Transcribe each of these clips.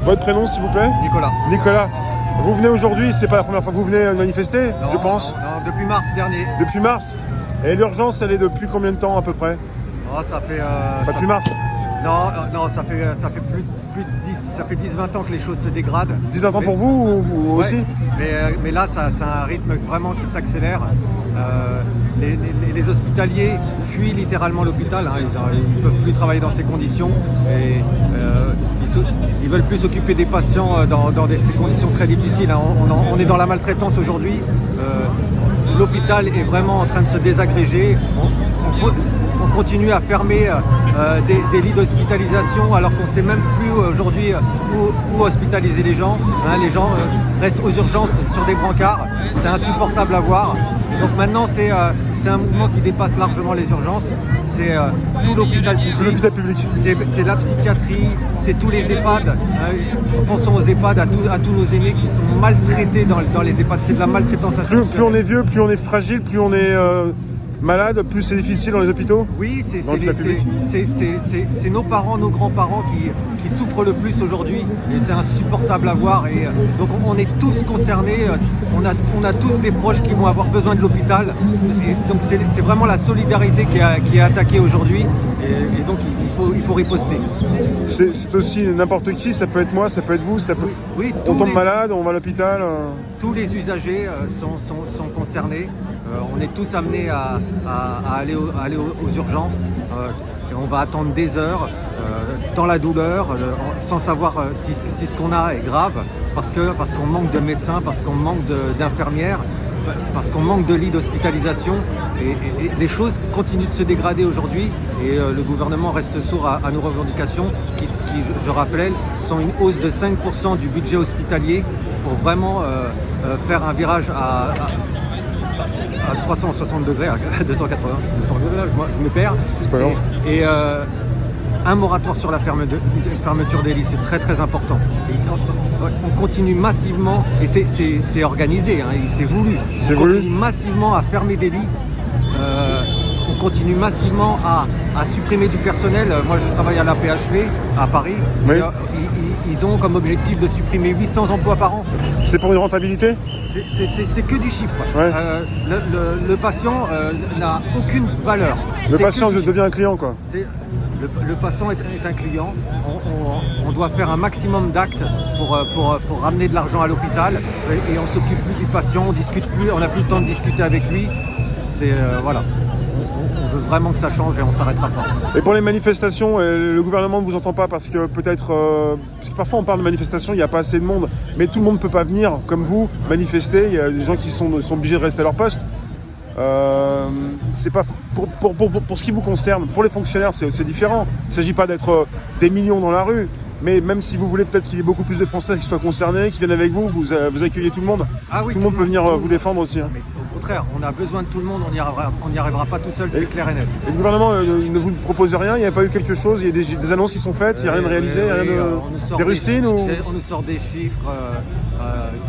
Votre prénom, s'il vous plaît? Nicolas. Nicolas. Vous venez aujourd'hui, c'est pas la première fois que vous venez manifester, Non, je pense? non, depuis mars dernier. Depuis mars? Et l'urgence, elle est depuis combien de temps à peu près? Oh, ça fait... Pas depuis mars? Non, ça fait plus de 10, ça fait 10-20 ans que les choses se dégradent. 10-20 ans pour vous ou Ouais, aussi? mais là, c'est un rythme vraiment qui s'accélère. Les hospitaliers fuient littéralement l'hôpital, hein. Ils ne peuvent plus travailler dans ces conditions. Et, ils veulent plus s'occuper des patients dans ces conditions très difficiles, hein. On est dans la maltraitance aujourd'hui. L'hôpital est vraiment en train de se désagréger. On continue à fermer des lits d'hospitalisation alors qu'on ne sait même plus aujourd'hui où hospitaliser les gens. Hein, les gens restent aux urgences sur des brancards. C'est insupportable à voir. Donc maintenant, c'est un mouvement qui dépasse largement les urgences. C'est tout l'hôpital public. Tout l'hôpital public. C'est la psychiatrie, c'est tous les EHPAD. Pensons aux EHPAD, à tous nos aînés qui sont maltraités dans les EHPAD. C'est de la maltraitance associée. Plus on est vieux, plus on est fragile, plus on est malade, plus c'est difficile dans les hôpitaux? Oui, c'est nos parents, nos grands-parents qui souffrent le plus aujourd'hui et c'est insupportable à voir. Et donc on est tous concernés, on a tous des proches qui vont avoir besoin de l'hôpital. Et donc c'est vraiment la solidarité qui est attaquée aujourd'hui et donc il faut riposter. C'est aussi n'importe qui, ça peut être moi, ça peut être vous, ça peut... Oui, on tombe malade, on va à l'hôpital. Tous les usagers sont concernés. On est tous amenés à aller aux urgences et on va attendre des heures dans la douleur sans savoir si ce qu'on a est grave parce qu'on manque de médecins, parce qu'on manque d'infirmières, parce qu'on manque de lits d'hospitalisation et les choses continuent de se dégrader aujourd'hui et le gouvernement reste sourd à nos revendications qui, je rappelle, sont une hausse de 5% du budget hospitalier pour vraiment faire un virage à 360 degrés, à 280, 200 degrés, je me perds. C'est pas grave. Et un moratoire sur la fermeture des lits, c'est très très important. Et on continue massivement, et c'est organisé, hein, c'est voulu. On continue massivement à fermer des lits. On continue massivement à supprimer du personnel. Moi, je travaille à la PHP à Paris. Oui. Ils ont comme objectif de supprimer 800 emplois par an. C'est pour une rentabilité? C'est que du chiffre. Ouais. Le patient n'a aucune valeur. Le patient devient un client, quoi. Le patient est un client. On doit faire un maximum d'actes pour ramener de l'argent à l'hôpital et on s'occupe plus du patient, on discute plus, on n'a plus le temps de discuter avec lui. Voilà. On veut vraiment que ça change et on ne s'arrêtera pas. Et pour les manifestations, le gouvernement ne vous entend pas parce que peut-être... parce que parfois on parle de manifestations, il n'y a pas assez de monde, mais tout le monde ne peut pas venir, comme vous, manifester. Il y a des gens qui sont obligés de rester à leur poste. C'est pas pour ce qui vous concerne, pour les fonctionnaires, c'est différent. Il ne s'agit pas d'être des millions dans la rue, mais même si vous voulez peut-être qu'il y ait beaucoup plus de Français qui soient concernés, qui viennent avec vous, vous accueillez tout le monde. Ah oui, tout le monde peut venir vous défendre aussi. Hein. Mais au contraire, on a besoin de tout le monde, on n'y arrivera pas tout seul, c'est clair et net. Et le gouvernement il ne vous propose rien, il n'y a pas eu quelque chose, il y a des annonces qui sont faites, il n'y a rien de réalisé, rien de... Des rustines ou... On nous sort des chiffres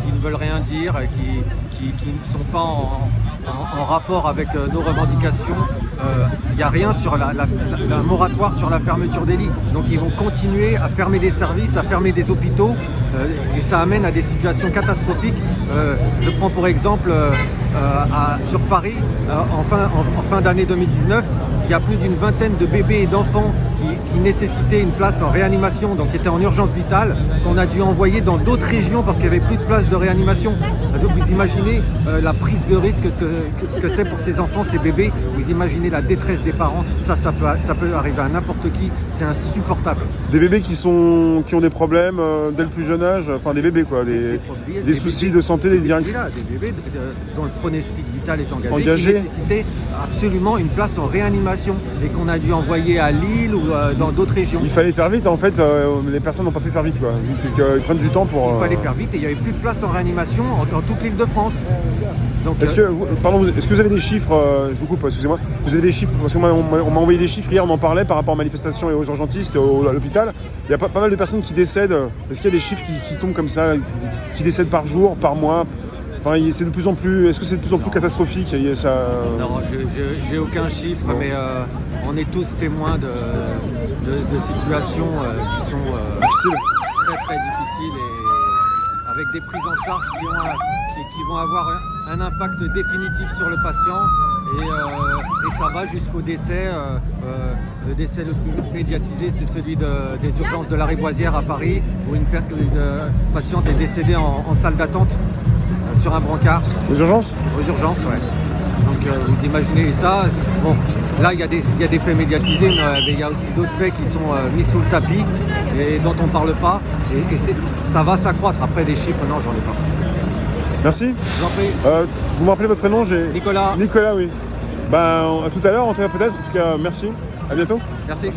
qui ne veulent rien dire, qui ne sont pas en rapport avec nos revendications. Il n'y a rien sur la moratoire sur la fermeture des lits. Donc ils vont continuer à fermer des services, à fermer des hôpitaux et ça amène à des situations catastrophiques. Je prends pour exemple sur Paris, en fin d'année 2019, il y a plus d'une vingtaine de bébés et d'enfants qui nécessitaient une place en réanimation, donc qui étaient en urgence vitale, qu'on a dû envoyer dans d'autres régions parce qu'il n'y avait plus de place de réanimation. Donc vous imaginez la prise de risque, ce que c'est pour ces enfants, ces bébés, vous imaginez la détresse des parents, ça peut arriver à n'importe qui, c'est insupportable. Des bébés qui ont des problèmes dès le plus jeune âge, enfin des bébés quoi, des soucis bébés, de santé, des bébés dont le pronostic vital est engagé. Qui nécessitaient absolument une place en réanimation et qu'on a dû envoyer à Lille ou dans d'autres régions. Il fallait faire vite, en fait, les personnes n'ont pas pu faire vite, quoi, puisqu'ils prennent du temps pour... Il fallait faire vite et il n'y avait plus de place en réanimation dans toute l'île de France. Donc, est-ce que vous avez des chiffres, je vous coupe, excusez-moi, vous avez des chiffres, parce qu'on m'a envoyé des chiffres hier, on en parlait par rapport aux manifestations et aux urgentistes à l'hôpital, il y a pas mal de personnes qui décèdent, est-ce qu'il y a des chiffres qui tombent comme ça, qui décèdent par jour, par mois? Enfin, est-ce que c'est de plus en plus catastrophique? Non, j'ai aucun chiffre, mais on est tous témoins de situations qui sont très très difficile et avec des prises en charge qui vont avoir un impact définitif sur le patient et ça va jusqu'au décès. Le décès le plus médiatisé, c'est celui des urgences de la Rivoisière à Paris, où une patiente est décédée en salle d'attente sur un brancard. Aux urgences? Aux urgences, ouais. Donc vous imaginez ça. Bon, là il y a des faits médiatisés, mais il y a aussi d'autres faits qui sont mis sous le tapis et dont on ne parle pas. Et ça va s'accroître. Après des chiffres, non, j'en ai pas. Merci. Je vous en prie. Vous me rappelez votre prénom? Nicolas. Nicolas, oui. Ben, à tout à l'heure, en tout cas peut-être. En tout cas, merci. À bientôt. Merci.